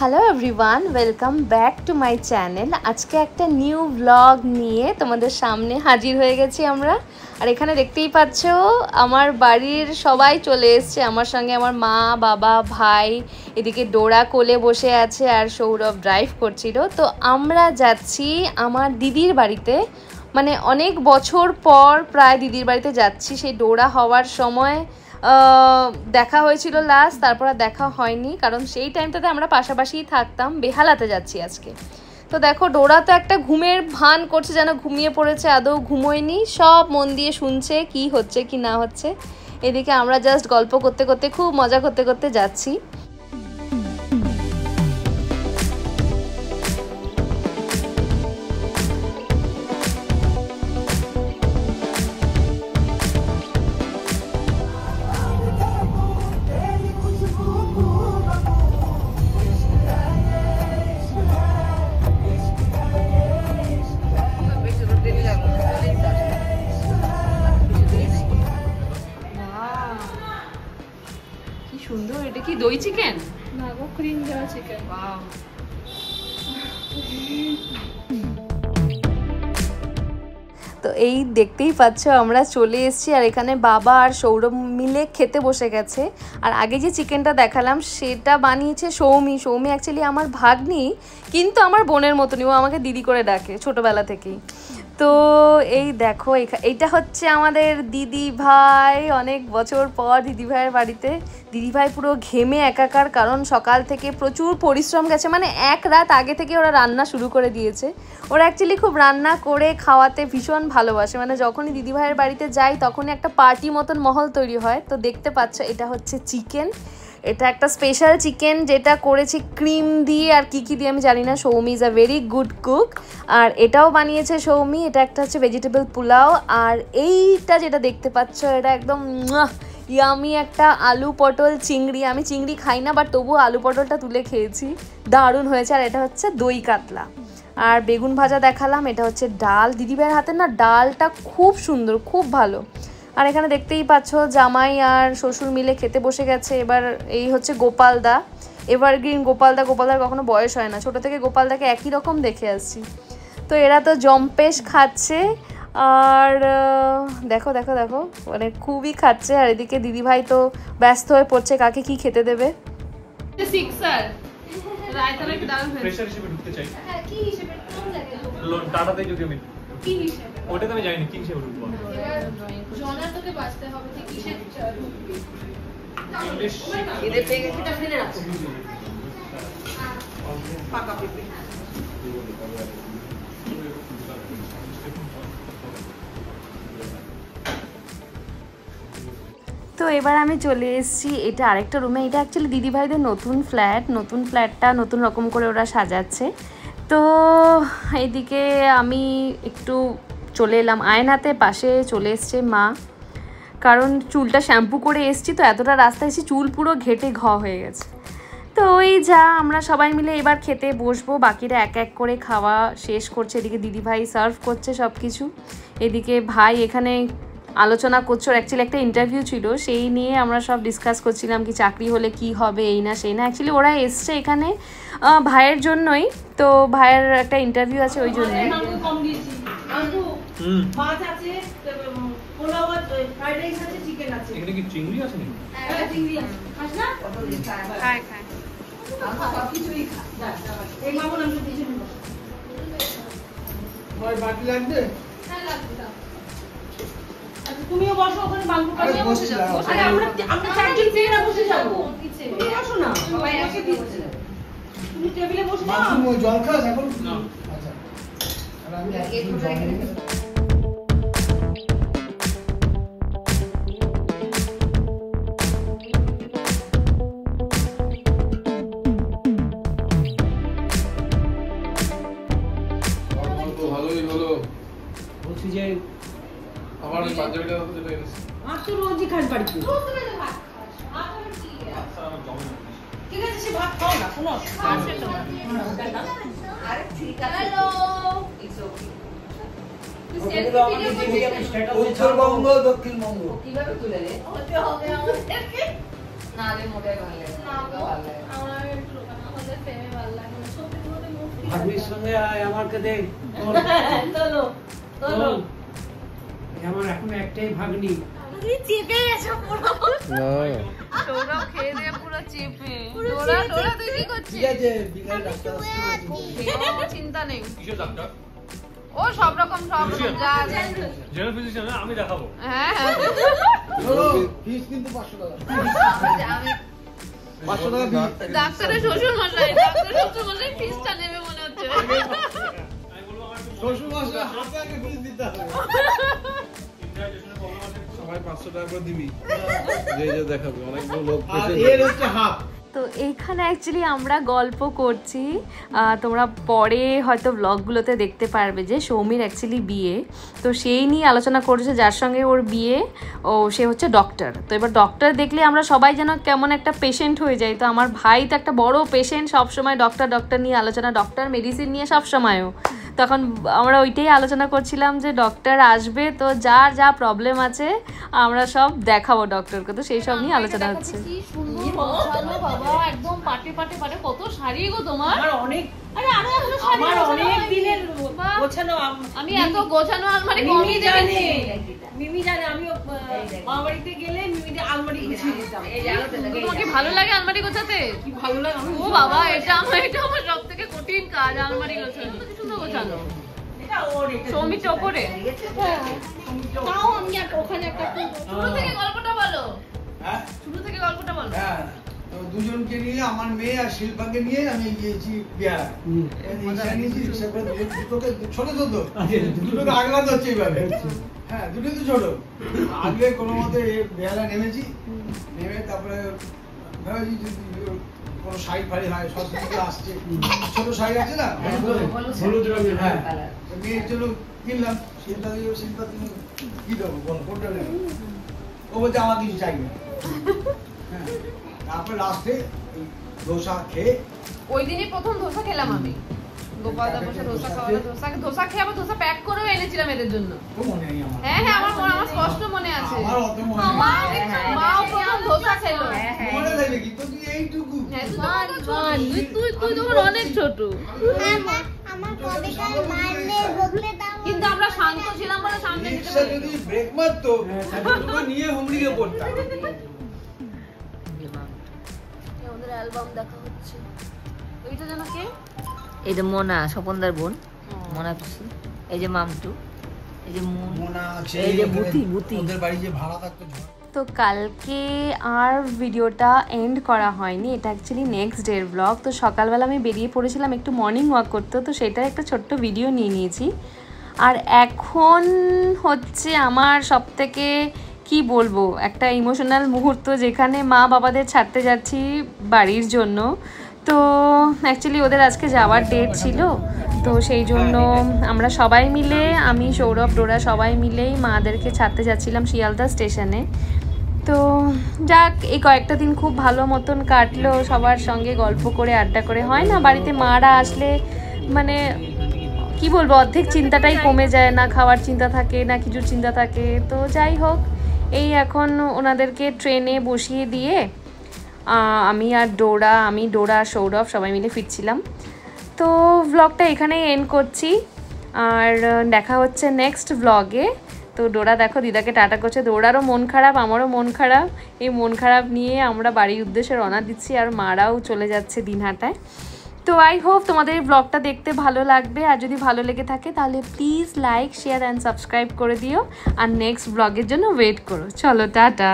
Hello everyone, welcome back to my channel. আজকে একটা new blog নিয়ে তোমাদের সামনে হাজির হয়ে গেছি আমরা। আর এখানে দেখতেই পাচ্ছ আমার বাড়ির সবাই চলে এসছে আমার সঙ্গে। আমার মা, বাবা, ভাই, এদিকে ডোরা কোলে বসে আছে আর সৌরভ ড্রাইভ করছিল। তো আমরা যাচ্ছি আমার দিদির বাড়িতে, মানে অনেক বছর পর প্রায় দিদির বাড়িতে যাচ্ছি। সেই ডোরা হওয়ার সময় দেখা হয়েছিল লাস্ট, তারপর আর দেখা হয়নি, কারণ সেই টাইমটাতে আমরা পাশাপাশিই থাকতাম। বেহালাতে যাচ্ছি আজকে। তো দেখো ডোরা তো একটা ঘুমের ভান করছে, যেন ঘুমিয়ে পড়েছে, আদৌ ঘুমোয়নি, সব মন দিয়ে শুনছে কি হচ্ছে কি না হচ্ছে। এদিকে আমরা জাস্ট গল্প করতে করতে, খুব মজা করতে করতে যাচ্ছি। সুন্দর, এটা কি দই চিকেন? না গো, ক্রিম দেওয়া চিকেন। ওয়াও। তো এই দেখতেই পাচ্ছ আমরা চলে এসেছি, আর এখানে বাবা আর সৌরভ মিলে খেতে বসে গেছে। আর আগে যে চিকেনটা দেখালাম সেটা বানিয়েছে সৌমি। সৌমি অ্যাকচুয়ালি আমার ভাগ্নি, কিন্তু আমার বোনের মতনই, ও আমাকে দিদি করে ডাকে ছোটোবেলা থেকেই। তো এই দেখো এইটা হচ্ছে আমাদের দিদি ভাই। অনেক বছর পর দিদি ভাইয়ের বাড়িতে। দিদি ভাই পুরো ঘেমে একাকার, কারণ সকাল থেকে প্রচুর পরিশ্রম গেছে, মানে এক রাত আগে থেকে ওরা রান্না শুরু করে দিয়েছে। ওরা অ্যাকচুয়ালি খুব রান্না করে খাওয়াতে ভীষণ ভালোবাসে, মানে যখনই দিদি ভাইয়ের বাড়িতে যাই তখনই একটা পার্টি মতন মহল তৈরি হয়। তো দেখতে পাচ্ছ এটা হচ্ছে চিকেন। এটা একটা স্পেশাল চিকেন যেটা করেছি ক্রিম দিয়ে আর কি দিয়ে আমি জানি না। Soumi is a very good cook. আর এটাও বানিয়েছে সৌমি। এটা একটা হচ্ছে ভেজিটেবল পোলাও। আর এইটা যেটা দেখতে পাচ্ছ এটা একদম ইয়ামি একটা আলু পটল চিংড়ি। আমি চিংড়ি খাই না, বাট তবুও আলু পটলটা তুলে খেয়েছি, দারুণ হয়েছে। আর এটা হচ্ছে দই কাতলা। আর বেগুন ভাজা দেখালাম। এটা হচ্ছে ডাল। দিদিভাইয়ের হাতের না ডালটা খুব সুন্দর, খুব ভালো। আর এখানে দেখতেই পাচ্ছ জামাই আর শ্বশুর মিলে খেতে বসে গেছে। এবার এই হচ্ছে গোপালদা, এভারগ্রিন গোপালদা। গোপালদার কখনো বয়স হয় না, ছোটো থেকে গোপালদাকে একই রকম দেখে আসছি। তো এরা তো জম্পেশ খাচ্ছে। আর দেখো দেখো দেখো, মানে খুবই খাচ্ছে। আর এদিকে দিদিভাই তো ব্যস্ত হয়ে পড়ছে কাকে কি খেতে দেবে। ওটা তো আমি জানি না কি হিসেবে ঢুকবো। জনা তোকে বাঁচতে হবে যে কিসের ঢুকবি। ইংলিশ এদের পেয়ে গেছে, এটা ফেলে রাখো। পাকা পেঁপে। তো এবার আমি চলে এসেছি এটা আরেকটা রুমে। এটা অ্যাকচুয়ালি দিদিভাইদের নতুন ফ্ল্যাট। নতুন ফ্ল্যাটটা নতুন রকম করে ওরা সাজাচ্ছে। তো এইদিকে আমি একটু চলে এলাম আয়নাতে, পাশে চলে এসছে মা, কারণ চুলটা শ্যাম্পু করে এসছি তো এতটা রাস্তা এসেছি, চুল পুরো ঘেটে হয়ে গেছে। তো ওই যা আমরা সবাই মিলে এবার খেতে বসবো। বাকিরা এক এক করে খাওয়া শেষ করছে। এদিকে দিদিভাই সার্ভ করছে সব কিছু। এদিকে ভাই এখানে আলোচনা করছো, অ্যাকচুয়ালি একটা ইন্টারভিউ ছিল, সেই নিয়ে আমরা সব ডিসকাস করছিলাম কি চাকরি হলে কি হবে, এই না সেই না। অ্যাকচুয়ালি ওরা এসছে এখানে ভাইয়ের জন্যই, তো ভাইয়ের একটা ইন্টারভিউ আছে ওই জন্যই। চিংড়ি আছে নাকি? তুমিও বসো ওখানে, বাঙ্গুর পাশে বসে যাবো। আরে আমরা চারজন চেয়ারে বসে যাবো। বসো না, সবাই এসে দিচ্ছে। তুমি টেবিলে বসে যাও। তুমি জল খাস এখন? না। আচ্ছা। আর আমি একটু জল নিয়ে ভালোই হলো। বলছি যে আমার পাঞ্জাবিটা তো যেটা এনেছি। আর তো রোজই খান বাড়িতে। ঠিক আছে, সে ভাত খাও না, শোনো। আরে ঠিক আছে। Hello. It's okay. Uttarbanga Dakshinbanga কিভাবে তুলে রে? হতে হবে আমাদেরকে। না রে মোটাই ভালো লাগে না। ভালো লাগে। আমরা একটু ভাগ্নির সঙ্গে আমাকে দেখ চলো চলো আমার এখন একটাই ভাগ্নি। চেপে গেছো পুরো সৌরভ খেয়ে দিয়ে পুরো চেপে। ডোরা তুই কি করছিস? ঠিক আছে বিকালে ডাক্তার আসছে। চিন্তা নেই, কিসের ডাক্তার? ও সব রকম যা আছে। জেনারেল ফিজিশিয়ান আমি দেখাবো। হ্যাঁ ফিস কিন্তু 500 টাকা। আমি 500 টাকা ফিস। ডাক্তারের শ্বশুর মশাই ফিসটা নেবে মনে হচ্ছে। শ্বশুর মশাই হাতে আগে ফিস দিতে হবে। সবাই 500 টাকা করে দিবি যে যে দেখাবে অনেকগুলো লোক আর পেশেন্ট এর হচ্ছে হাফ। তো এইখানে অ্যাকচুয়ালি আমরা গল্প করছি, তোমরা পরে হয়তো ব্লগগুলোতে দেখতে পারবে যে সৌমির অ্যাকচুয়ালি বিয়ে, তো সেই নিয়ে আলোচনা করেছে যার সঙ্গে ওর বিয়ে, ও সে হচ্ছে ডক্টর। তো এবার ডক্টর দেখলে আমরা সবাই যেন কেমন একটা পেশেন্ট হয়ে যাই। তো আমার ভাই তো একটা বড় পেশেন্ট, সবসময় ডক্টর নিয়ে আলোচনা, ডক্টর মেডিসিন নিয়ে সবসময়ও। তখন আমরা ওইটাই আলোচনা করছিলাম যে ডক্টর আসবে, তো যার যা প্রবলেম আছে আমরা সব দেখাবো ডক্টরকে, তো সেই সব নিয়ে আলোচনা হচ্ছে। কি সুন্দর গোছানো বাবা, একদম পাটে পাটে পাটে, কত শাড়ি গো তোমার। আমার অনেক আরে আরো এখনো শাড়ি আমার গোছানো অনেক হয়নি। দিনের বাহ, গোছানো আমি এত গোছানো আলমারি মিমি কমই জানে দেখেছি। মিমি জানে আমি মা বাড়িতে গেলে মিমিদের আলমারি গুছিয়ে দিতাম। তোমার কি ভালো লাগে আলমারি গোছাতে? কি ভালো লাগে আমি ও বাবা, এটা আমার সব থেকে কঠিন কাজ, আলমারি গোছানো। কি সুন্দর গোছানো। এটা ওর এটা সৌমির ওপরে তাও আমি আর ওখানে একটা শুরু থেকে গল্পটা বলো, হ্যাঁ শুরু থেকে গল্পটা বলো। হ্যাঁ, তো দুজনকে নিয়ে আমার মেয়ে আর শিল্পাকে নিয়ে আমি গিয়েছি বিহার। রিক্সা নিয়েছি, রিক্সা করে দুটোকে ছোট ছোট দুটোকে আগলাতে হচ্ছে এইভাবে। হ্যাঁ দুটোই তো ছোট। আগে কোনো মতে বিহারে নেমেছি, নেমে তারপরে ভেবেছি যদি কোনো শাড়ি ফাড়ি হয়, সরস্বতী আসছে, ছোট শাড়ি আছে না হলুদ রঙের, হ্যাঁ মেয়ের জন্য কিনলাম। শিল্পা তুমি কি দেবো বলো, কোনটা নেবো? ও বলছে আমার কিছু চাই না। হ্যাঁ, তারপরে লাস্টে ধোসা খেয়ে, ওই দিনই প্রথম ধোসা খেলাম আমি, গোপালদা বসে ধোসা খাওয়ালো, ধোসা খেয়ে আবার ধোসা প্যাক করেও এনেছিলাম এদের জন্য। তো মনে নেই আমার। হ্যাঁ আমার স্পষ্ট মনে আছে। আমার অত মনে নেই। মাও প্রথম ধোসা খেলো। মনে থাকবে কি তো, তুই এইটুকু হ্যাঁ, তুই তখন অনেক ছোট, কিন্তু আমরা শান্ত ছিলাম বলে সামনে যেতে রিক্সা পারি। যদি ব্রেক মারতো তোকে নিয়ে হুমড়িয়ে পড়তাম। ওদের অ্যালবাম দেখা হচ্ছে। এইটা যেন কে? এই যে মোনা, স্বপনদার বোন মোনা পিসি, এই যে মামটু, এই যে মোনা আছে, এই যে বুতি ওদের বাড়ি যে ভাড়া থাকতো। তো কালকে আর ভিডিওটা এন্ড করা হয়নি, এটা অ্যাকচুয়ালি নেক্সট ডের ব্লগ। তো সকালবেলা আমি বেরিয়ে পড়েছিলাম একটু মর্নিং ওয়াক করতে, তো সেটার একটা ছোট্ট ভিডিও নিয়ে নিয়েছি। আর এখন হচ্ছে আমার সবথেকে কি বলবো একটা ইমোশনাল মুহূর্ত, যেখানে মা বাবাদের ছাড়তে যাচ্ছি বাড়ির জন্য। তো অ্যাকচুয়ালি ওদের আজকে যাওয়ার ডেট ছিল, তো সেই জন্য আমরা সবাই মিলে, আমি সৌরভ ডোরা সবাই মিলেই মাদেরকে ছাড়তে যাচ্ছিলাম শিয়ালদা স্টেশনে। তো যাক, এই কয়েকটা দিন খুব ভালো মতন কাটলো, সবার সঙ্গে গল্প করে আড্ডা করে। হয় না বাড়িতে মারা আসলে, মানে কি বলবো, অর্ধেক চিন্তাটাই কমে যায়, না খাওয়ার চিন্তা থাকে না কিছুর চিন্তা থাকে। তো যাই হোক, এই এখন ওনাদেরকে ট্রেনে বসিয়ে দিয়ে আমি ডোরা আর সৌরভ সবাই মিলে ফিরছিলাম। তো ব্লগটা এখানেই এন্ড করছি, আর দেখা হচ্ছে নেক্সট ব্লগে। তো ডোরা দেখো দিদাকে টাটা করছে, ডোরারও মন খারাপ, আমারও মন খারাপ। এই মন খারাপ নিয়ে আমরা বাড়ির উদ্দেশ্যে রওনা দিচ্ছি, আর মারাও চলে যাচ্ছে দিনহাটায়। তো আই হোপ তোমাদের এই ব্লগটা দেখতে ভালো লাগবে, আর যদি ভালো লেগে থাকে তাহলে please like, share and subscribe করে দিও, আর নেক্সট ব্লগের জন্য ওয়েট করো। চলো টাটা।